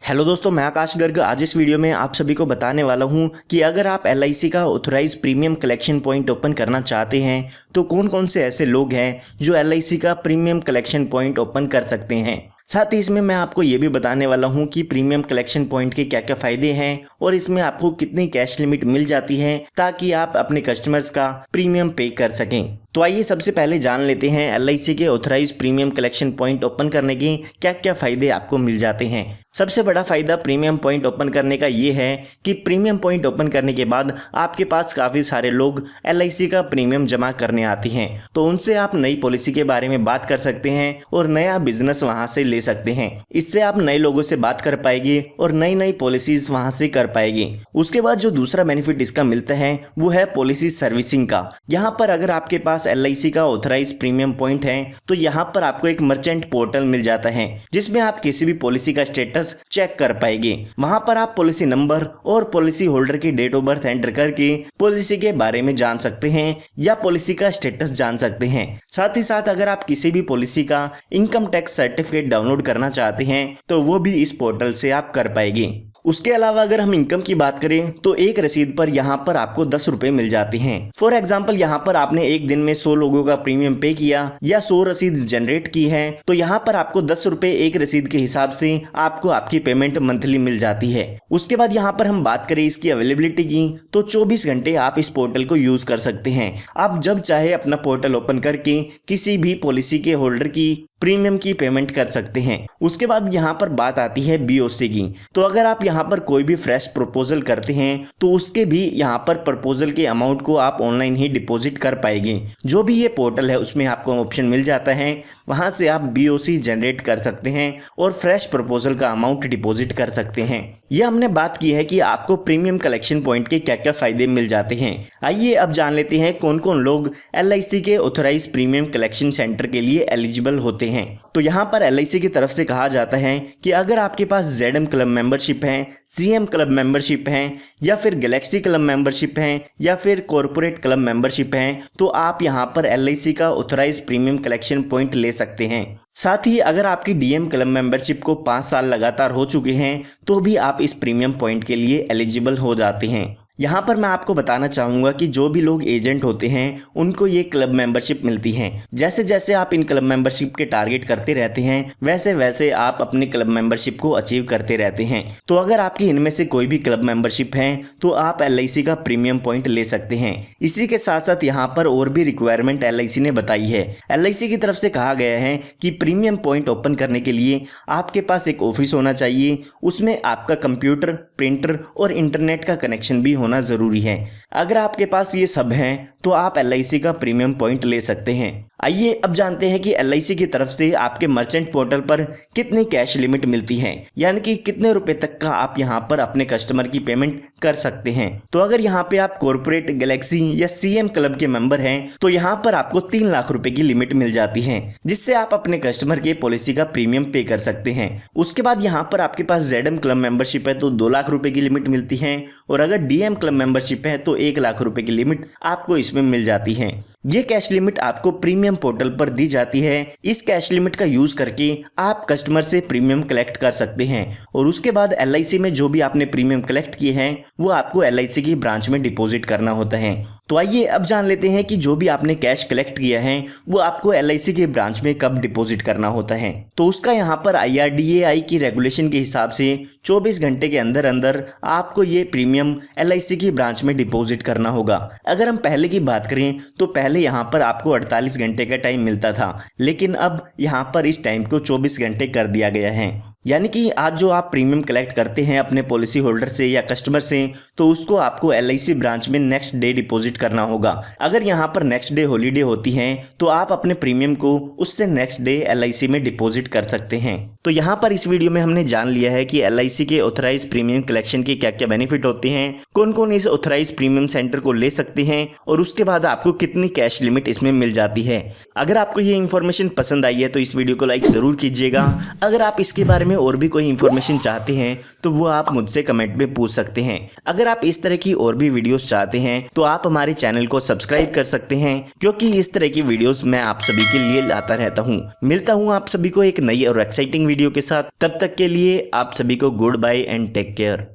Hello दोस्तों, मैं आकाश गर्ग आज इस वीडियो में आप सभी को बताने वाला हूं कि अगर आप एलआईसी का authorise premium collection point open करना चाहते हैं तो कौन कौन से ऐसे लोग हैं जो एलआईसी का प्रीमियम कलेक्शन पॉइंट ओपन कर सकते हैं। साथ ही इसमें मैं आपको ये भी बताने वाला हूं कि प्रीमियम कलेक्शन पॉइंट के क्या क्या फायदे हैं और इसमें आपको कितनी कैश लिमिट मिल जाती है ताकि आप अपने कस्टमर्स का प्रीमियम पे कर सकें। तो आइए सबसे पहले जान लेते हैं एलआईसी के authorise premium collection point open करने के क्या क्या फायदे आपको मिल जाते हैं। सबसे बड़ा फायदा प्रीमियम पॉइंट ओपन करने का ये है कि प्रीमियम पॉइंट ओपन करने के बाद आपके पास काफ़ी सारे लोग एलआईसी का प्रीमियम जमा करने आते हैं, तो उनसे आप नई पॉलिसी के बारे में बात कर सकते हैं और नया बिजनेस वहां से ले सकते हैं। इससे आप नए लोगों से बात कर पाएंगे और नई नई पॉलिसीज वहां से कर पाएंगे। उसके बाद जो दूसरा बेनिफिट इसका मिलता है वो है पॉलिसी सर्विसिंग का। यहाँ पर अगर आपके पास एलआईसी का ऑथराइज प्रीमियम पॉइंट है तो यहाँ पर आपको एक मर्चेंट पोर्टल मिल जाता है जिसमें आप किसी भी पॉलिसी का स्टेटस चेक कर पाएंगे। वहां पर आप पॉलिसी नंबर और पॉलिसी होल्डर की डेट ऑफ बर्थ एंटर करके पॉलिसी के बारे में जान सकते हैं या पॉलिसी का स्टेटस जान सकते हैं। साथ ही साथ अगर आप किसी भी पॉलिसी का इनकम टैक्स सर्टिफिकेट डाउनलोड करना चाहते हैं तो वो भी इस पोर्टल से आप कर पाएंगे। उसके अलावा अगर हम इनकम की बात करें तो एक रसीद पर यहाँ पर आपको 10 रुपए मिल जाते हैं। फॉर एग्जाम्पल यहाँ पर आपने एक दिन में 100 लोगों का प्रीमियम पे किया या 100 रसीद जनरेट की है तो यहाँ पर आपको 10 रुपए एक रसीद के हिसाब से आपको आपकी पेमेंट मंथली मिल जाती है। उसके बाद यहाँ पर हम बात करें इसकी अवेलेबिलिटी की तो 24 घंटे आप इस पोर्टल को यूज कर सकते हैं। आप जब चाहे अपना पोर्टल ओपन करके किसी भी पॉलिसी के होल्डर की प्रीमियम की पेमेंट कर सकते हैं। उसके बाद यहाँ पर बात आती है बीओसी की। तो अगर आप यहाँ पर कोई भी फ्रेश प्रपोजल करते हैं तो उसके भी यहाँ पर प्रपोजल के अमाउंट को आप ऑनलाइन ही डिपॉजिट कर पाएंगे। जो भी ये पोर्टल है उसमें आपको ऑप्शन मिल जाता है, वहां से आप बीओसी जनरेट कर सकते हैं और फ्रेश प्रपोजल का अमाउंट डिपॉजिट कर सकते हैं। यह हमने बात की है कि आपको प्रीमियम कलेक्शन पॉइंट के क्या क्या फायदे मिल जाते हैं। आइए अब जान लेते हैं कौन कौन लोग एलआईसी के ऑथराइज प्रीमियम कलेक्शन सेंटर के लिए एलिजिबल होते हैं। तो यहाँ पर एलआईसी की तरफ से कहा जाता है कि अगर आपके पास जेडएम क्लब मेंबरशिप है, सीएम क्लब मेंबरशिप है या फिर गैलेक्सी क्लब मेंबरशिप है या फिर कॉर्पोरेट क्लब मेंबरशिप है तो आप यहाँ पर एलआईसी का ऑथराइज प्रीमियम कलेक्शन पॉइंट ले सकते हैं। साथ ही अगर आपकी डीएम क्लब मेंबरशिप को 5 साल लगातार हो चुके हैं तो भी आप इस प्रीमियम पॉइंट के लिए एलिजिबल हो जाते हैं। यहाँ पर मैं आपको बताना चाहूँगा कि जो भी लोग एजेंट होते हैं उनको ये क्लब मेंबरशिप मिलती है। जैसे जैसे आप इन क्लब मेंबरशिप के टारगेट करते रहते हैं वैसे वैसे आप अपने क्लब मेंबरशिप को अचीव करते रहते हैं। तो अगर आपकी इनमें से कोई भी क्लब मेंबरशिप है तो आप एलआईसी का प्रीमियम पॉइंट ले सकते हैं। इसी के साथ साथ यहाँ पर और भी रिक्वायरमेंट एलआईसी ने बताई है। एलआईसी की तरफ से कहा गया है कि प्रीमियम पॉइंट ओपन करने के लिए आपके पास एक ऑफिस होना चाहिए, उसमें आपका कंप्यूटर, प्रिंटर और इंटरनेट का कनेक्शन भी होना जरूरी है। अगर आपके पास ये सब हैं तो आप एलआईसी का प्रीमियम पॉइंट ले सकते हैं। आइए अब जानते हैं कि एलआईसी की तरफ से आपके मर्चेंट पोर्टल पर कितनी कैश लिमिट मिलती है, यानी कि कितने रुपए तक का आप यहाँ पर अपने कस्टमर की पेमेंट कर सकते हैं। तो अगर यहाँ पे आप कॉर्पोरेट, गैलेक्सी या सीएम क्लब के मेंबर हैं तो यहाँ पर आपको 3 लाख रुपए की लिमिट मिल जाती है जिससे आप अपने कस्टमर के पॉलिसी का प्रीमियम पे कर सकते हैं। उसके बाद यहाँ पर आपके पास जेडएम क्लब मेंबरशिप है तो 2 लाख रुपए की लिमिट मिलती है और अगर डीएम क्लब मेंबरशिप है तो 1 लाख रुपए की लिमिट आपको इसमें मिल जाती है। ये कैश लिमिट आपको प्रीमियम पोर्टल पर दी जाती है। इस कैश लिमिट का यूज करके आप कस्टमर से प्रीमियम कलेक्ट कर सकते हैं और उसके बाद एलआईसी में जो भी आपने प्रीमियम कलेक्ट किए हैं वो आपको एलआईसी की ब्रांच में डिपॉजिट करना होता है। तो आइए अब जान लेते हैं कि जो भी आपने कैश कलेक्ट किया है वो आपको एलआईसी के ब्रांच में कब डिपॉजिट करना होता है। तो उसका यहाँ पर IRDAI की रेगुलेशन के हिसाब से 24 घंटे के अंदर अंदर आपको ये प्रीमियम एलआईसी की ब्रांच में डिपॉजिट करना होगा। अगर हम पहले की बात करें तो पहले यहाँ पर आपको 48 घंटे का टाइम मिलता था, लेकिन अब यहाँ पर इस टाइम को 24 घंटे कर दिया गया है। यानी कि आज जो आप प्रीमियम कलेक्ट करते हैं अपने पॉलिसी होल्डर से या कस्टमर से तो उसको आपको एलआईसी ब्रांच में नेक्स्ट डे डिपॉजिट करना होगा। अगर यहाँ पर नेक्स्ट डे हॉलीडे होती है तो आप अपने प्रीमियम को उससे नेक्स्ट डे एलआईसी में डिपॉजिट कर सकते हैं। तो यहाँ पर इस वीडियो में हमने जान लिया है कि एलआईसी के ऑथराइज प्रीमियम कलेक्शन के क्या क्या बेनिफिट होते हैं, कौन कौन इस ऑथराइज प्रीमियम सेंटर को ले सकते हैं और उसके बाद आपको कितनी कैश लिमिट इसमें मिल जाती है। अगर आपको ये इन्फॉर्मेशन पसंद आई है तो इस वीडियो को लाइक जरूर कीजिएगा। अगर आप इसके बारे में और भी कोई इन्फॉर्मेशन चाहते हैं तो वो आप मुझसे कमेंट में पूछ सकते हैं। अगर आप इस तरह की और भी वीडियोस चाहते हैं तो आप हमारे चैनल को सब्सक्राइब कर सकते हैं, क्योंकि इस तरह की वीडियोस मैं आप सभी के लिए लाता रहता हूँ। मिलता हूँ आप सभी को एक नई और एक्साइटिंग वीडियो के साथ। तब तक के लिए आप सभी को goodbye and take care.